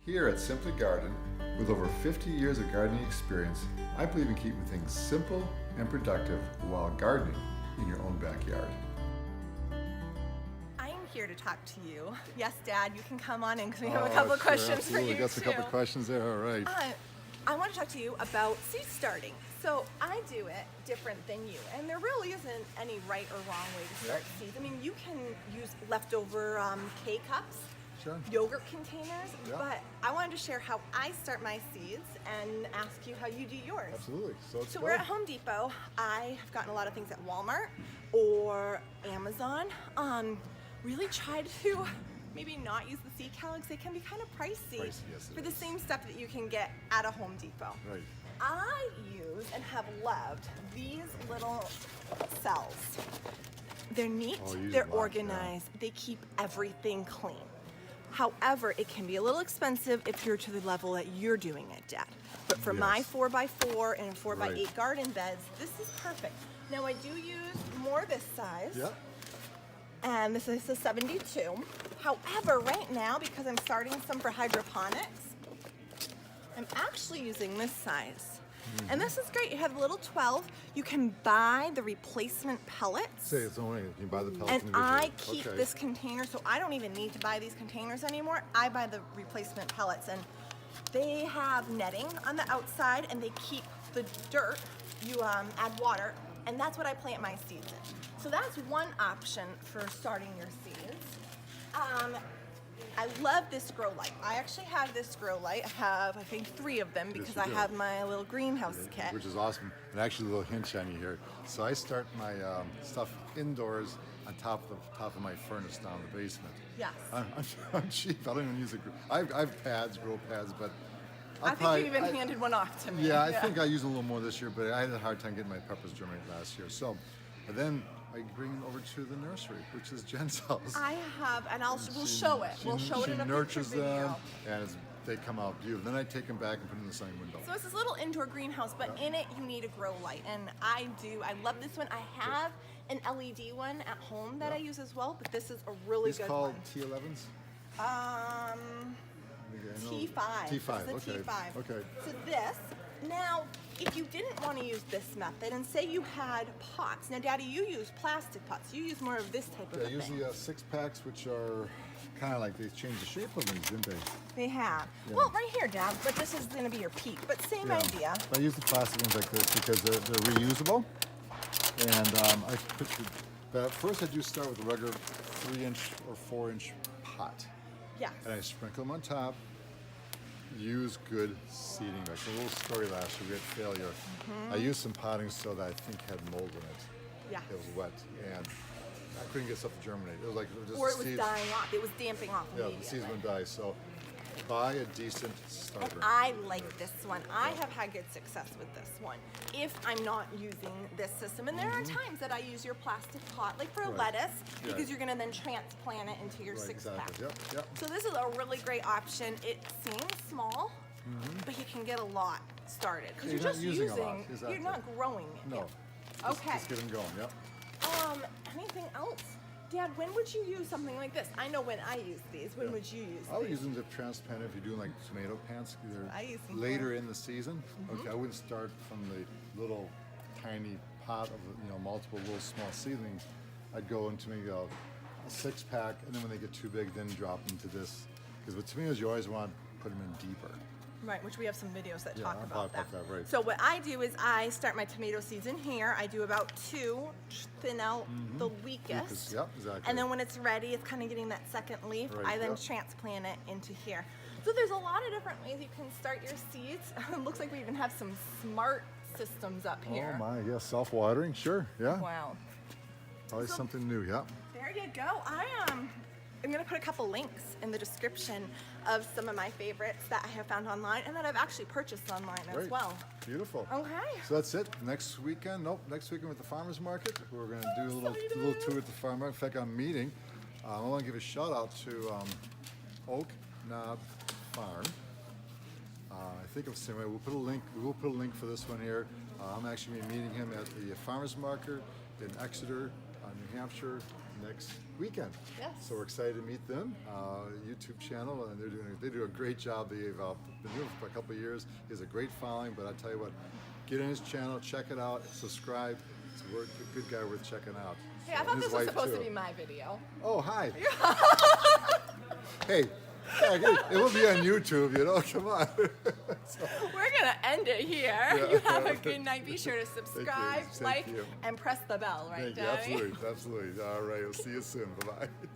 Here at Simply Garden, with over 50 years of gardening experience, I believe in keeping things simple and productive while gardening in your own backyard. I am here to talk to you. Yes, Dad, you can come on in because we have a couple of questions for you Got a couple of questions there, all right. I want to talk to you about seed starting. So I do it different than you, and there really isn't any right or wrong way to start seeds. I mean, you can use leftover K-cups, Sure. yogurt containers, Yeah. but I wanted to share how I start my seeds and ask you how you do yours. Absolutely. So we're at Home Depot. I have gotten a lot of things at Walmart or Amazon. Really tried to maybe not use the seed catalogs. They can be kind of pricey Yes, for the same stuff that you can get at a Home Depot. Right. I use and have loved these little cells. They're neat, they're organized, they keep everything clean. However, it can be a little expensive if you're to the level that you're doing it, Dad. But for my 4x4 and 4x8 garden beds, this is perfect. Now I do use more this size. Yeah. And this is a 72. However, right now, because I'm starting some for hydroponics, I'm actually using this size. And this is great. You have a little 12. You can buy the replacement pellets. Say it's only, you can buy the pellets And individually. I keep this container, so I don't even need to buy these containers anymore. I buy the replacement pellets, and they have netting on the outside, and they keep the dirt. You add water, and that's what I plant my seeds in. So that's one option for starting your seeds. I love this grow light. I actually have this grow light. I have, I think, 3 of them because I have my little greenhouse kit. Which is awesome. And actually, a little hint shiny here. So I start my stuff indoors on top of my furnace down in the basement. Yes. I'm cheap. I don't even use I have pads, grow pads, but I think you even handed one off to me. Yeah, I think I used a little more this year, but I had a hard time getting my peppers germinated last year. So, but then I bring them over to the nursery, which is Jen's house. I have, and we'll show it. We'll show it in a picture nurtures video. them, and they come out beautiful. Then I take them back and put them in the sunny window. So it's this little indoor greenhouse, but in it you need a grow light, and I love this one. I have an LED one at home that I use as well, but this is a really good one. These called T11s? T5. T5, This is a okay. T5. Okay. So this, now, if you didn't want to use this method, and say you had pots, now Daddy, you use plastic pots, you use more of this type of a thing. Usually 6-packs, which are kind of like, they changed the shape of them, didn't they? They have. Yeah. Well, right here, Dad, but this is going to be your peak, but same idea. I use the plastic ones like this because they're reusable. And I put first I do start with a regular 3-inch or 4-inch pot. Yes. And I sprinkle them on top. Use good seeding mix. A little story last year, we had failure. I used some potting soda that I think had mold in it. Yeah. It was wet, and I couldn't get stuff to germinate. It was like just Or it was dying off. It was damping off Yeah, immediately. the seeds would die. So buy a decent starter. And I like this one. I have had good success with this one. If I'm not using this system, and there are times that I use your plastic pot, like for lettuce, because you're going to then transplant it into your 6-pack. Exactly. Yep. So this is a really great option. It seems small, but you can get a lot started because You're you're not just using a lot, using. exactly. You're not growing it. No. Yeah. Okay. Just get them going. Yep. Anything else? Dad, when would you use something like this? I know when I use these. When would you use I would these? use them to transplant if you're doing like tomato plants. I use them Later in the season. Okay, I wouldn't start from the little tiny pot of multiple little small seedlings. I'd go into maybe a 6-pack, and then when they get too big, then drop them to this. Because with tomatoes, you always want to put them in deeper. Right, which we have some videos that Yeah, talk I'll about talk about that, right. So what I do is I start my tomato seeds in here. I do about 2, thin out the weakest. Yep, exactly. And then when it's ready, it's kind of getting that second leaf. Right, I then yep. transplant it into here. So there's a lot of different ways you can start your seeds. It looks like we even have some smart systems up here. Oh my, yeah, self-watering, sure, yeah. Wow. Probably something new, yeah. There you go. I'm going to put a couple links in the description of some of my favorites that I have found online and that I've actually purchased online as Great. well. Beautiful. Okay. So that's it. Next weekend with the farmer's market. We're going to do a little tour at the farm market. In fact, I'm meeting. I want to give a shout out to Oak Knob Farm. I think of similar. We'll put a link for this one here. I'm actually meeting him at the farmer's market in Exeter, New Hampshire, next weekend. Yes. So we're excited to meet them. YouTube channel, and they do a great job. They've been doing it for a couple of years. He has a great following, but I tell you what, get on his channel, check it out, subscribe. It's a good guy worth checking out. Hey, I And thought his this was wife, supposed too. to be my video. Oh, hi. Hey, it will be on YouTube, you know. Come on. So, We're gonna end it here. Yeah. You have a good night. Be sure to subscribe, Thank like, you. and press the bell, right, thank you. Daddy? Absolutely. All right. We'll see you soon. Bye bye.